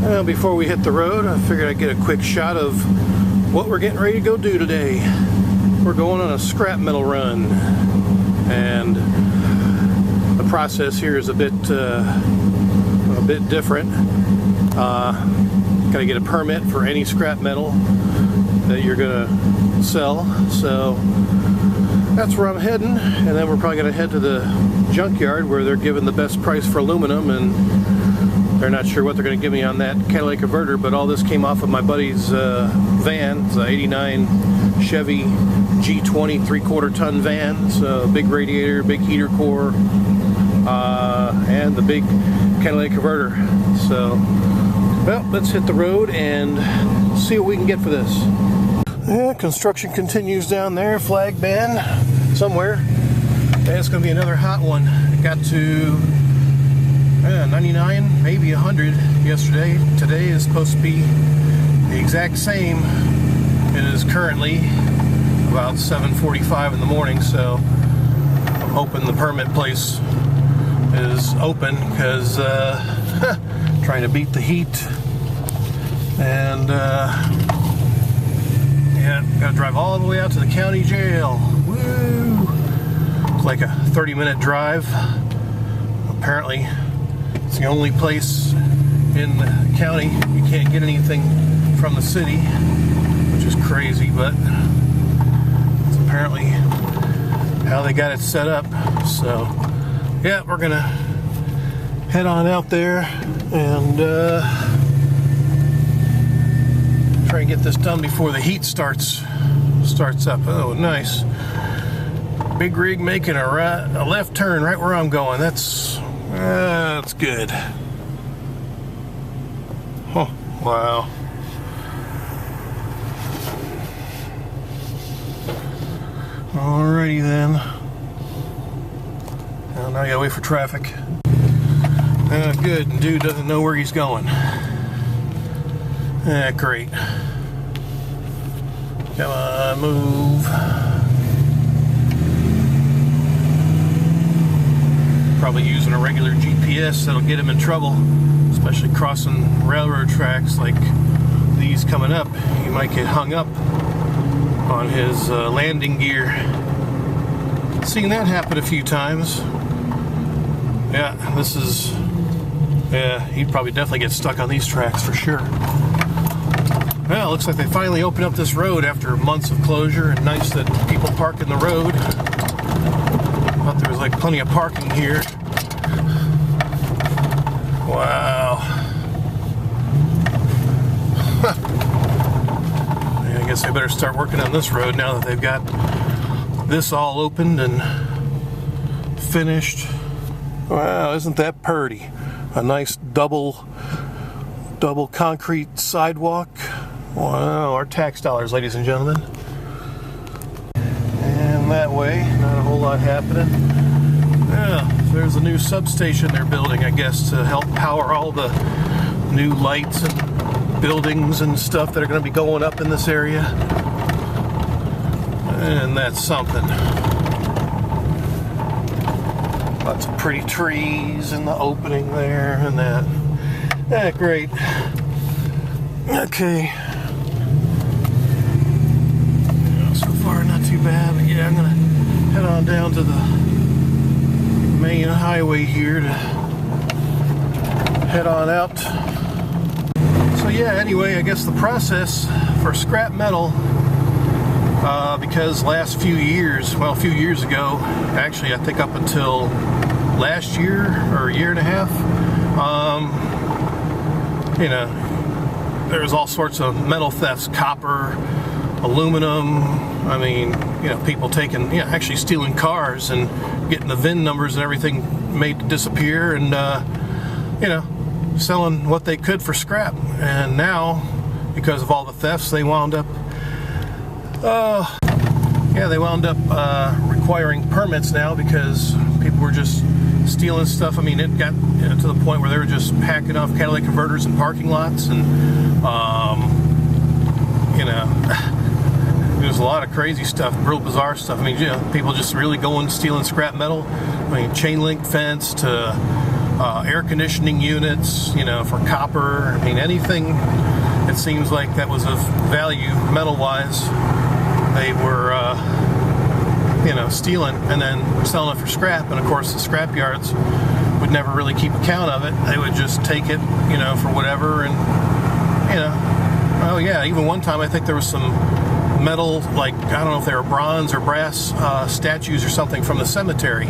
Well, before we hit the road, I figured I'd get a quick shot of what we're getting ready to go do today. We're going on a scrap metal run, and the process here is a bit different. Got to get a permit for any scrap metal that you're gonna sell, so that's where I'm heading. And then we're probably gonna head to the junkyard where they're giving the best price for aluminum, and they're not sure what they're going to give me on that catalytic converter, but all this came off of my buddy's van. It's an 89 Chevy G20 3/4 ton van. So big radiator, big heater core, and the big catalytic converter. So, well, let's hit the road and see what we can get for this. Yeah, construction continues down there. Flag band somewhere. And it's going to be another hot one. It got to 99, maybe 100 yesterday. Today is supposed to be the exact same. It is currently about 7:45 in the morning, so I'm hoping the permit place is open, because trying to beat the heat. And yeah, gotta drive all the way out to the county jail. Woo! It's like a 30-minute drive. Apparently it's the only place in the county you can't get anything from the city, which is crazy, but it's apparently how they got it set up. So yeah, we're gonna head on out there and try and get this done before the heat starts up. Oh, nice. Big rig making a left turn right where I'm going. That's good. Oh, wow. Alrighty then. Well, now I gotta wait for traffic. Good. Dude doesn't know where he's going. Great. Come on, move. Probably using a regular GPS that'll get him in trouble, especially crossing railroad tracks like these coming up. He might get hung up on his landing gear. Seen that happen a few times. Yeah, he'd probably definitely get stuck on these tracks for sure. Well, looks like they finally opened up this road after months of closure, and nice that people park in the road. Thought there was like plenty of parking here. Wow. I guess I better start working on this road now that they've got this all opened and finished. Wow, isn't that purty? A nice double concrete sidewalk. Wow, our tax dollars, ladies and gentlemen. And that way, not a whole lot happening. Yeah, there's a new substation they're building, I guess, to help power all the new lights and buildings and stuff that are going to be going up in this area. And that's something. Lots of pretty trees in the opening there and that. Yeah, great. Okay. So far, not too bad, but yeah, I'm gonna head on down to the main highway here to head on out. So yeah, anyway, I guess the process for scrap metal, because last few years, well, a few years ago, actually, I think up until last year or a year and a half, you know, there was all sorts of metal thefts, copper, aluminum. I mean, you know, people taking, you know, actually stealing cars and getting the VIN numbers and everything made to disappear, and you know, selling what they could for scrap. And now, because of all the thefts, they wound up requiring permits now, because people were just stealing stuff. I mean, it got to the point where they were just packing off catalytic converters in parking lots, and you know, there's a lot of crazy stuff, real bizarre stuff. I mean, you know, people just really going stealing scrap metal. I mean, chain link fence to air conditioning units, you know, for copper. I mean, anything it seems like that was of value metal-wise, they were, you know, stealing and then selling it for scrap. And of course, the scrap yards would never really keep account of it. They would just take it, you know, for whatever. And, you know, oh yeah, even one time I think there was some metal, like, I don't know if they were bronze or brass statues or something from the cemetery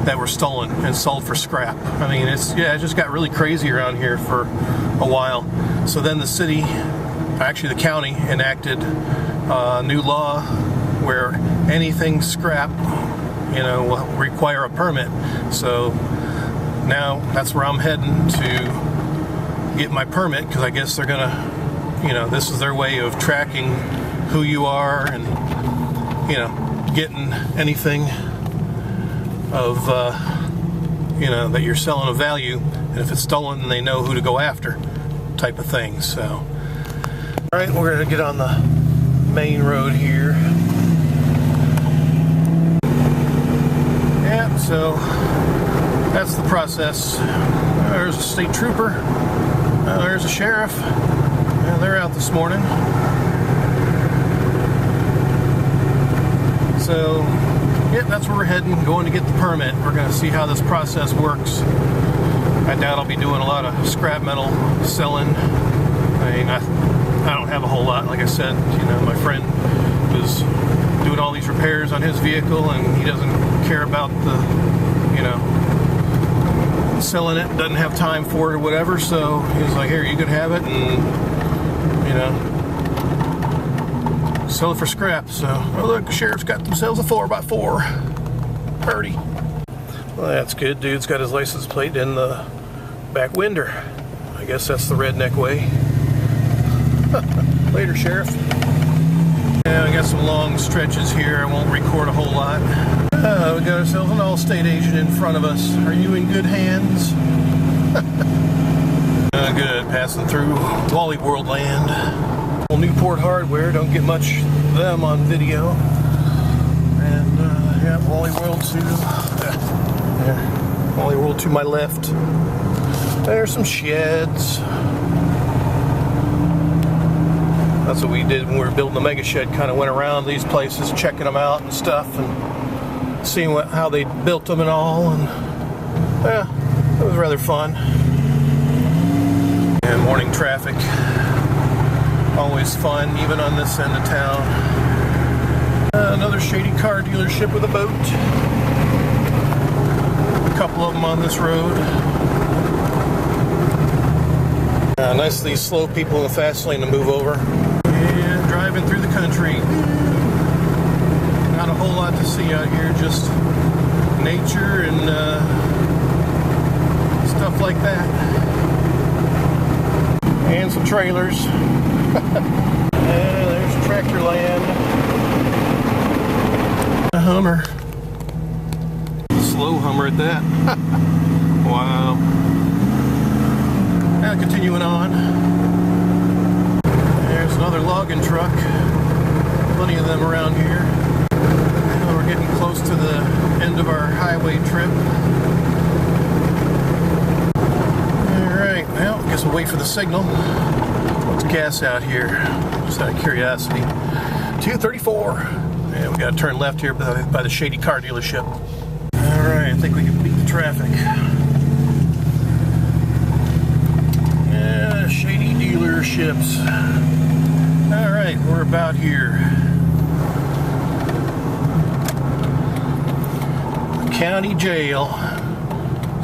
that were stolen and sold for scrap. I mean, it just got really crazy around here for a while. So then the city, actually the county, enacted a new law where anything scrap, you know, will require a permit. So now that's where I'm heading to get my permit, because I guess they're gonna, you know, this is their way of tracking who you are and, you know, getting anything of, you know, that you're selling of value, and if it's stolen, then they know who to go after, type of thing. So, all right, we're gonna get on the main road here. Yeah, so that's the process. There's a state trooper. There's a sheriff. They're out this morning. So, yeah, that's where we're heading, going to get the permit. We're going to see how this process works. I doubt I'll be doing a lot of scrap metal selling. I mean, I don't have a whole lot. Like I said, you know, my friend was doing all these repairs on his vehicle, and he doesn't care about the, you know, selling it, doesn't have time for it or whatever. So he was like, here, you can have it, and, you know, sell it for scrap. So, oh look, the sheriff's got themselves a 4x4. Purdy. Well, that's good. Dude's got his license plate in the back window. I guess that's the redneck way. Later, Sheriff. Yeah, we got some long stretches here. I won't record a whole lot. We got ourselves an Allstate agent in front of us. Are you in good hands? Good. Passing through Wally World land. Newport Hardware, don't get much of them on video. And yeah, Wally World to Wally World to my left. There's some sheds. That's what we did when we were building the mega shed. Kind of went around these places, checking them out and stuff, and seeing how they built them and all. And yeah, it was rather fun. And morning traffic. Always fun, even on this end of town. Another shady car dealership with a boat. A couple of them on this road. Nicely slow people in the fast lane to move over. And driving through the country. Not a whole lot to see out here, just nature and stuff like that. And some trailers. There's tractor land. A Hummer. Slow Hummer at that. Wow. Now continuing on. There's another logging truck. Plenty of them around here. Now we're getting close to the end of our highway trip. Alright, well, I guess we'll wait for the signal. What's gas out here? Just out of curiosity. 234. Yeah, we gotta turn left here by the shady car dealership. Alright, I think we can beat the traffic. Yeah, shady dealerships. Alright, we're about here. The county jail.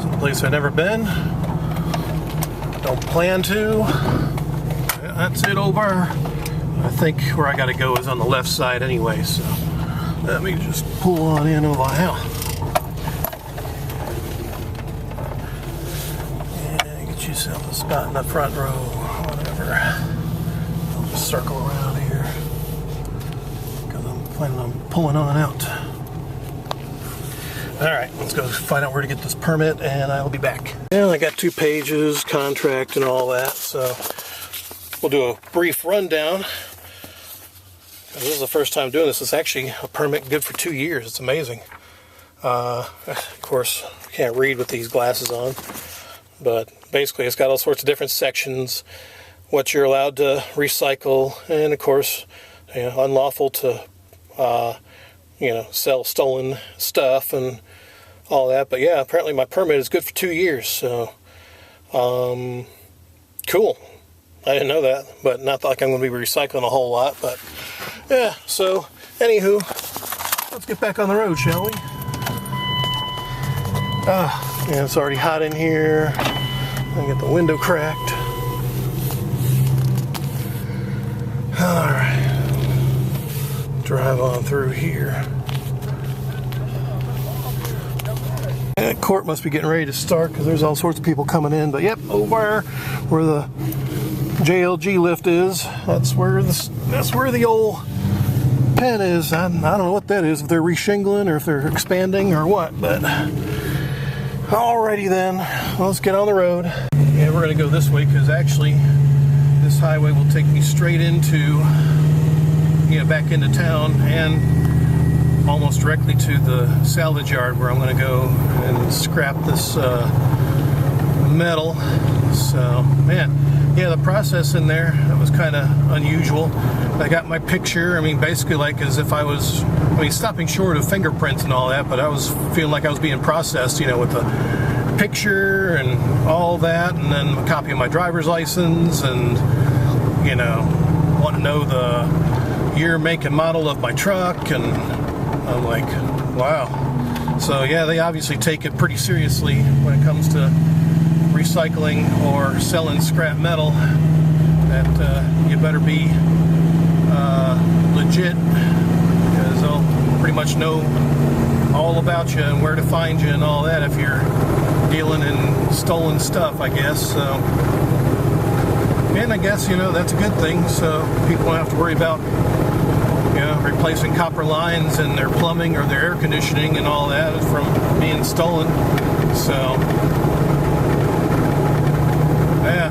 Someplace I've never been. Don't plan to. That's it over. I think where I gotta go is on the left side anyway, so let me just pull on in over here. Yeah, get yourself a spot in the front row, whatever. I'll just circle around here because I'm planning on pulling on out. Alright, let's go find out where to get this permit, and I'll be back. And I got 2 pages, contract and all that, so we'll do a brief rundown. This is the first time doing this. It's actually a permit good for 2 years. It's amazing. Of course, I can't read with these glasses on. But basically it's got all sorts of different sections, what you're allowed to recycle, and of course, you know, unlawful to sell stolen stuff and all that. But yeah, apparently my permit is good for 2 years, so cool. I didn't know that, but not like I'm going to be recycling a whole lot. But yeah, so anywho, let's get back on the road, shall we? Yeah, it's already hot in here. I get the window cracked. Alright, drive on through here. And court must be getting ready to start because there's all sorts of people coming in. But yep, over where the JLG lift is, that's where the old pen is. I don't know what that is, if they're reshingling or if they're expanding or what, but alrighty then, let's get on the road. Yeah, we're gonna go this way because actually this highway will take me straight into, back into town and almost directly to the salvage yard where I'm gonna go and scrap this metal. So, man, yeah, the process in there, that was kind of unusual. I got my picture, basically like as if I was, stopping short of fingerprints and all that, but I was feeling like I was being processed, with the picture and all that, and then a copy of my driver's license, and, want to know the year, make, and model of my truck, and I'm like, wow. So, yeah, they obviously take it pretty seriously when it comes to recycling or selling scrap metal, that you better be legit, because they'll pretty much know all about you and where to find you and all that if you're dealing in stolen stuff, I guess. So, and I guess, that's a good thing, so people don't have to worry about replacing copper lines in their plumbing or their air conditioning and all that from being stolen. So yeah,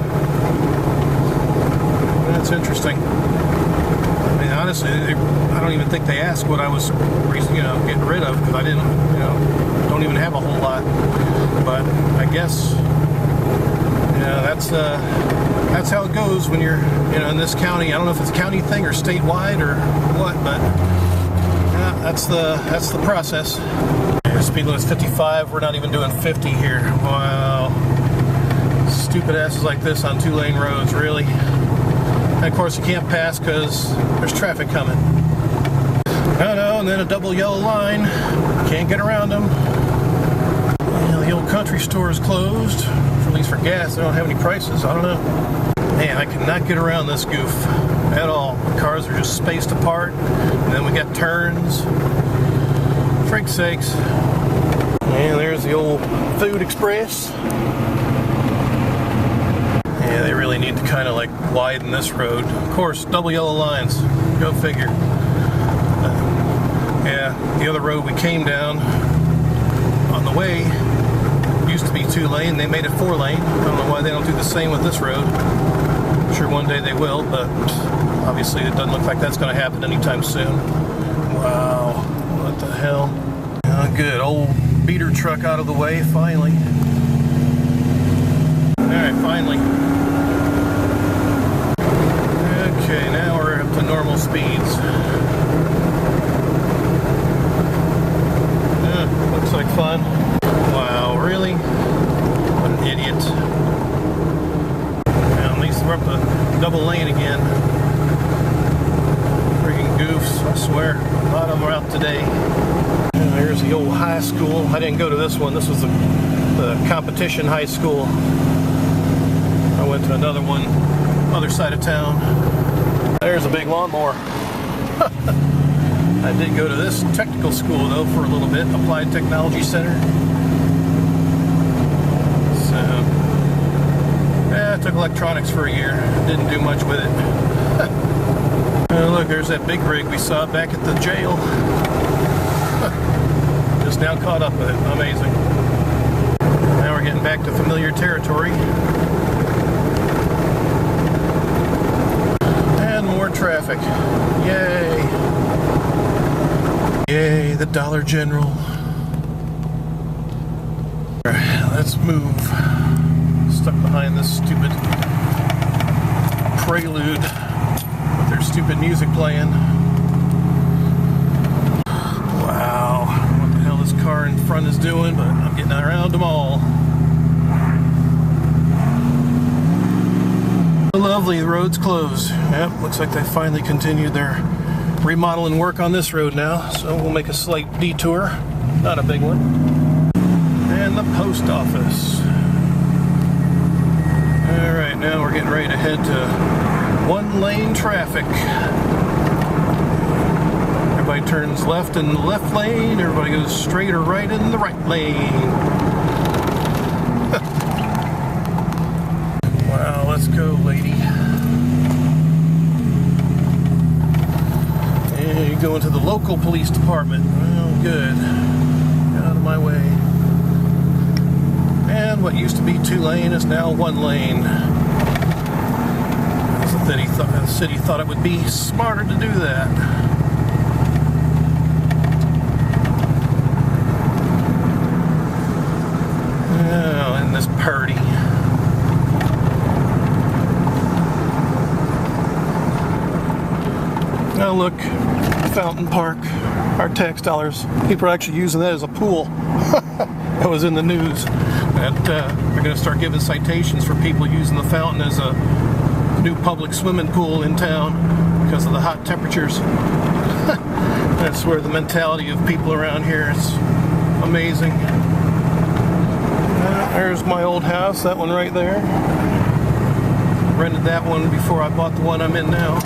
that's interesting. Honestly, I don't even think they asked what I was, getting rid of, because I didn't, don't even have a whole lot. But I guess, that's how it goes when you're, in this county. I don't know if it's a county thing or statewide or what, but yeah, that's the process. Speed limit's 55. We're not even doing 50 here. Wow. Stupid asses like this on 2-lane roads, really. And of course you can't pass because there's traffic coming. No, and then a double yellow line. Can't get around them. The old country store is closed, at least for gas. They don't have any prices. I don't know. Man, I cannot get around this goof at all. The cars are just spaced apart, and then we got turns. Freak's sakes. And there's the old Food Express. Yeah, they really need to kind of widen this road. Of course, double yellow lines. Go figure. Yeah, the other road we came down on the way used to be 2-lane. They made it 4-lane. I don't know why they don't do the same with this road. I'm sure one day they will, but obviously it doesn't look like that's going to happen anytime soon. Wow, what the hell? Oh, good, old beater truck out of the way, finally. Alright, finally. Okay, now we're up to normal speeds. Looks like fun. Wow, really? What an idiot. Well, at least we're up to double lane again. Freaking goofs, I swear. A lot of them are out today. And there's the old high school. I didn't go to this one. This was the competition high school. I went to another one, other side of town. There's a big lawnmower. I did go to this technical school, though, for a little bit, Applied Technology Center. So, yeah, I took electronics for a year. Didn't do much with it. Look, there's that big rig we saw back at the jail. Just now caught up with it. Amazing. Now we're getting back to familiar territory. And more traffic. Yay. Yay, the Dollar General. Alright, let's move stuck behind this stupid prelude with their stupid music playing. Wow, what the hell this car in front is doing, but I'm getting around them all. Lovely, the road's closed. Yep, looks like they finally continued their remodeling work on this road now, so we'll make a slight detour, not a big one. And the post office. Alright, now we're getting ready to head to one-lane traffic. Everybody turns left in the left lane, everybody goes straight or right in the right lane. Wow, let's go, lady. And you go into the local police department. Well, good. Get out of my way. And what used to be 2-lane is now 1 lane. The city thought it would be smarter to do that. Oh, and this party. Now look, Fountain Park, our tax dollars. People are actually using that as a pool. That was in the news. That they're going to start giving citations for people using the fountain as a new public swimming pool in town because of the hot temperatures. That's where the mentality of people around here is amazing. There's my old house, that one right there. Rented that one before I bought the one I'm in now.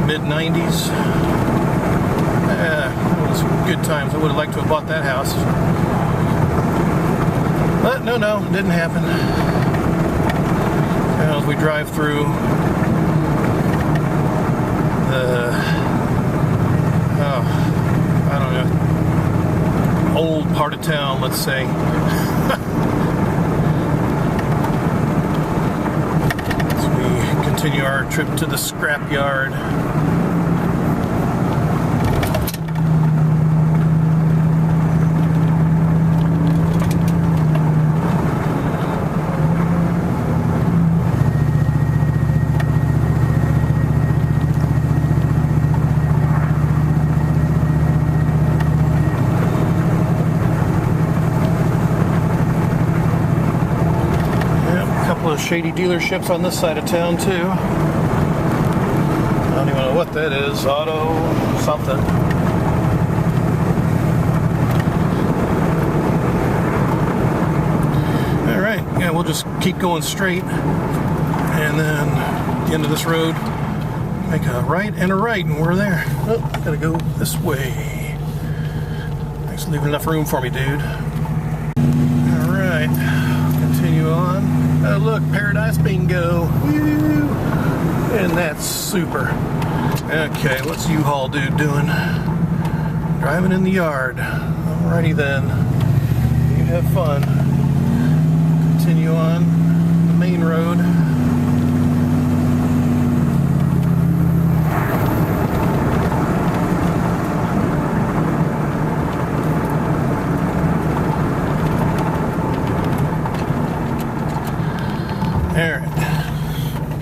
Mid-90s. It was good times. I would have liked to have bought that house. But no, didn't happen. Now as we drive through the, I don't know, old part of town, let's say. As we continue our trip to the scrapyard. Shady dealerships on this side of town too. I don't even know what that is. Auto something. Alright, yeah, we'll just keep going straight and then at the end of this road make a right and a right and we're there. Oh, gotta go this way. Thanks for leaving enough room for me, dude. Alright, continue on. Oh look, Paradise Bingo. Woo! And that's super. Okay, what's U-Haul dude doing? Driving in the yard. Alrighty then. You have fun. Continue on the main road. Alright,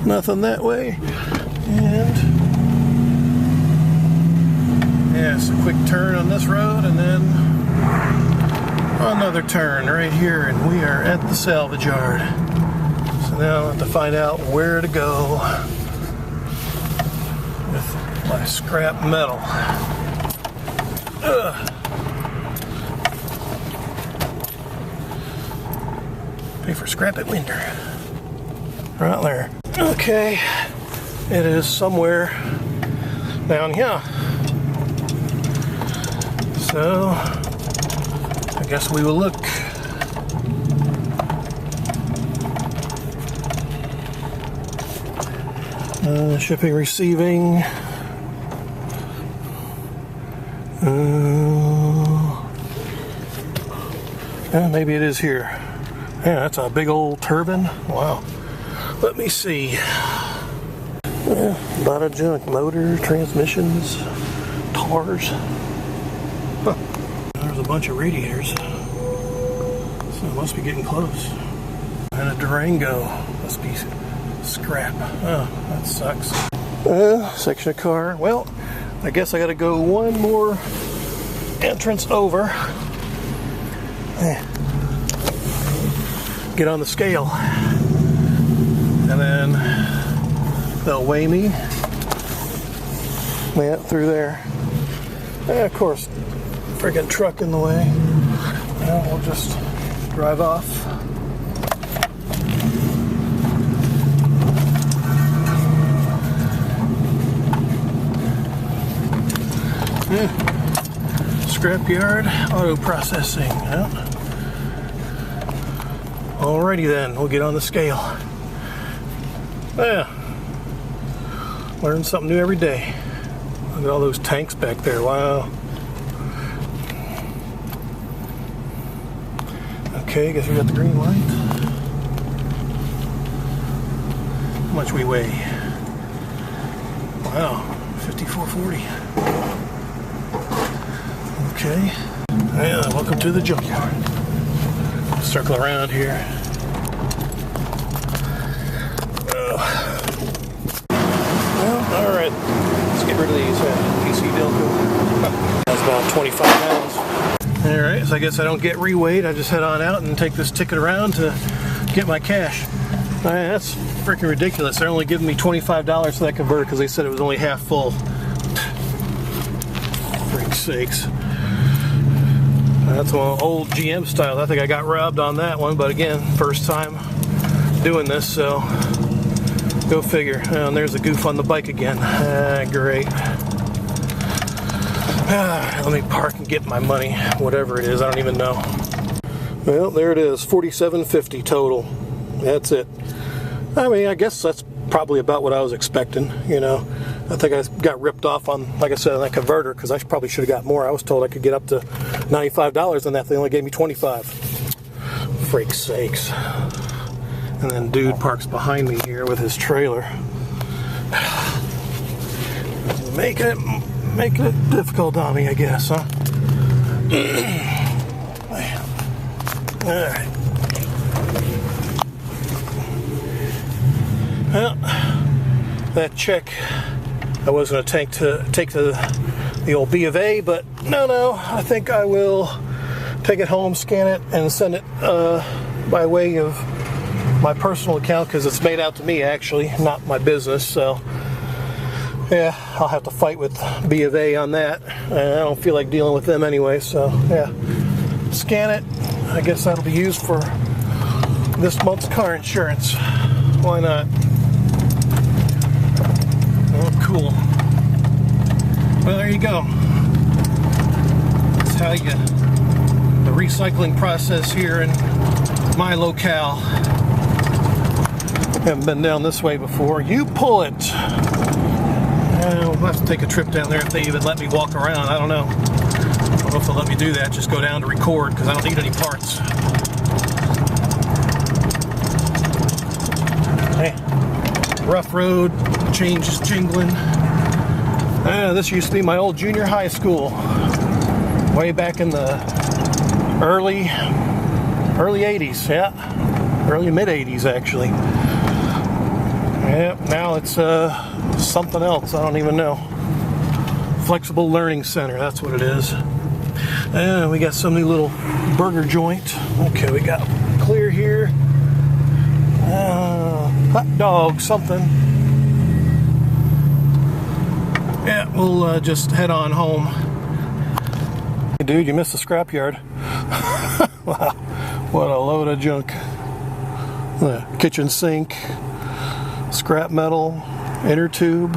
nothing that way, and yeah, it's a quick turn on this road and then another turn right here, and we are at the salvage yard. So now I have to find out where to go with my scrap metal. Ugh. Pay for scrap at Winder. Right there. Okay, it is somewhere down here. So, I guess we will look. Shipping, receiving. Yeah, maybe it is here. Yeah, that's a big old turbine. Wow. Let me see. Yeah, a lot of junk. Motor, transmissions, tars. Huh. There's a bunch of radiators. So it must be getting close. And a Durango. Must be scrap. Oh, that sucks. Section of car. Well, I guess I gotta go one more entrance over. Get on the scale. And then they'll weigh me. Yeah, through there. And of course, friggin' truck in the way. Well, we'll just drive off. Scrapyard auto processing. Yeah. Alrighty then, we'll get on the scale. Yeah. Learn something new every day. Look at all those tanks back there. Wow. Okay, guess we got the green light. How much we weigh? Wow, 5440. Okay. Yeah, welcome to the junkyard. Circle around here. Well, alright. Let's get rid of these PC Delco. That's about 25 pounds. Alright, so I guess I don't get reweighed. I just head on out and take this ticket around to get my cash. That's freaking ridiculous. They're only giving me $25 for that converter because they said it was only half full. Freak sakes. That's one old GM style. I think I got robbed on that one, but again, first time doing this, so go figure. And there's a goof on the bike again. Great. Let me park and get my money, whatever it is. I don't even know. Well, there it is, $47.50 total. That's it. I mean, I guess that's probably about what I was expecting, you know. I think I got ripped off on, like I said, on that converter, because I probably should have got more. I was told I could get up to $95 on that. They only gave me $25. Freak sakes. And then dude parks behind me here with his trailer. Making it difficult on me, I guess, huh? Alright. Well, that check I was going to take to the old B of A, but no, I think I will take it home, scan it, and send it by way of my personal account, because it's made out to me, actually, not my business. So yeah, I'll have to fight with B of A on that. I don't feel like dealing with them anyway, so yeah, scan it. I guess that'll be used for this month's car insurance. Why not? Cool. Well, there you go. That's how the recycling process here in my locale. Haven't been down this way before. You pull it. We'll have to take a trip down there if they even let me walk around. I don't know. I don't know if they'll let me do that. Just go down to record, because I don't need any parts. Hey, rough road. Change is jingling. This used to be my old junior high school, way back in the early 80s. Yeah, early mid 80s actually. Yeah, now it's something else. I don't even know. Flexible Learning Center. That's what it is. And we got some new little burger joint. Okay, we got clear here. Hot dog something. Yeah, we'll just head on home. Hey dude, you missed the scrapyard. Wow, what a load of junk. The kitchen sink, scrap metal, inner tube.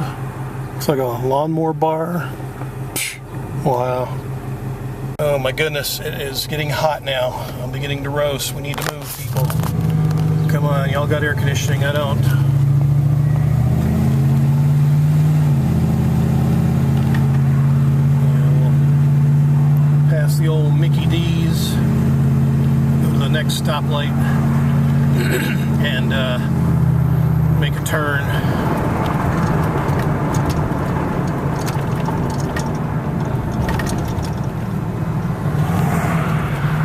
Looks like a lawnmower bar. Wow. Oh my goodness, it is getting hot now. I'm beginning to roast. We need to move, people. Come on, y'all got air conditioning, I don't. Past the old Mickey D's, go to the next stoplight, and make a turn.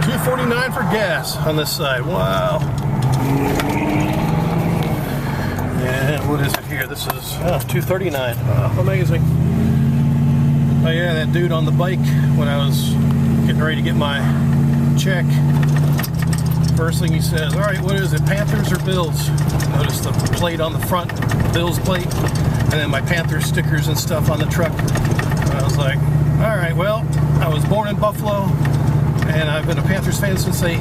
$2.49 for gas on this side. Wow. And what is it here? This is $239. Oh, amazing. Oh yeah, that dude on the bike, when I was getting ready to get my check, first thing he says, all right, what is it, Panthers or Bills? Notice the plate on the front, Bills plate, and then my Panthers stickers and stuff on the truck. And I was like, all right, well, I was born in Buffalo, and I've been a Panthers fan since they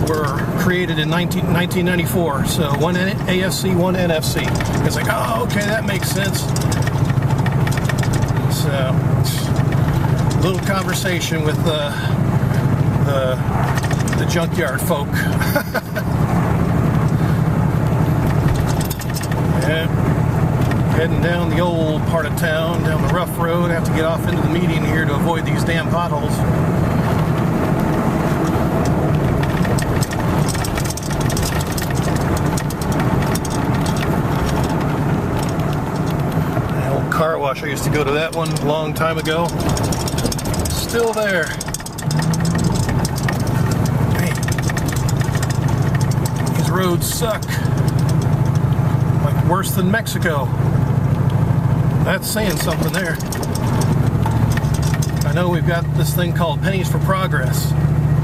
were created in 1994. So one AFC, one NFC. It's like, oh, okay, that makes sense. So, a little conversation with the junkyard folk. Yeah. Heading down the old part of town, down the rough road. I have to get off into the median here to avoid these damn potholes. The old car wash, I used to go to that one a long time ago. Still there. Roads suck. Like worse than Mexico. That's saying something there. I know we've got this thing called pennies for progress,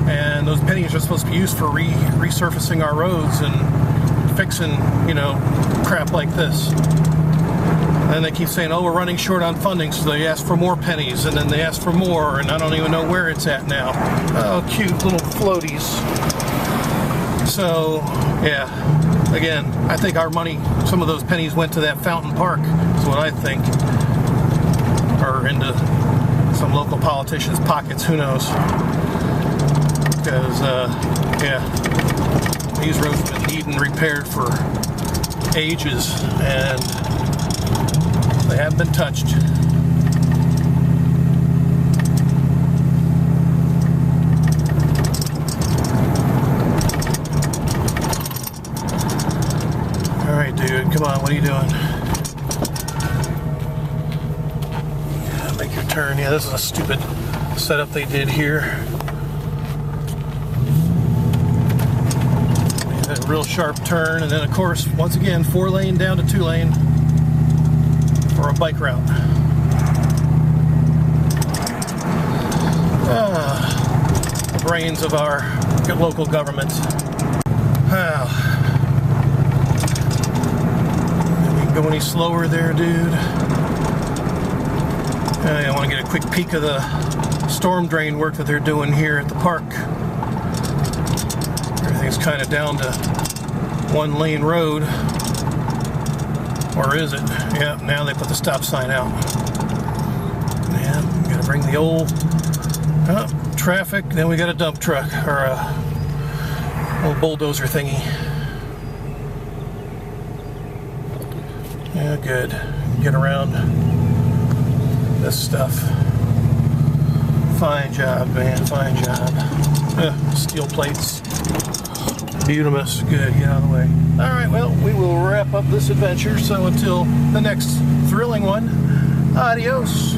and those pennies are supposed to be used for resurfacing our roads and fixing, you know, crap like this. And they keep saying, oh, we're running short on funding, so they ask for more pennies, and then they ask for more, and I don't even know where it's at now. Oh, cute little floaties. So, yeah, again, I think our money, some of those pennies went to that fountain park, is what I think. Or into some local politicians' pockets, who knows. Because, yeah, these roads have been needing repaired for ages, and they haven't been touched. Dude, come on, what are you doing? Yeah, make your turn. Yeah, this is a stupid setup they did here. A real sharp turn, and then of course, once again, 4-lane down to 2-lane for a bike route. The brains of our local government. Wow. Go any slower there, dude. I want to get a quick peek of the storm drain work that they're doing here at the park. Everything's kind of down to 1-lane road. Or is it? Yeah, now they put the stop sign out. Yeah, we gotta bring the old traffic, then we got a dump truck, or a old bulldozer thingy. Yeah, good. Get around this stuff. Fine job, man. Fine job. Steel plates. Beautiful. Good. Get out of the way. Alright, well, we will wrap up this adventure. So until the next thrilling one, adios.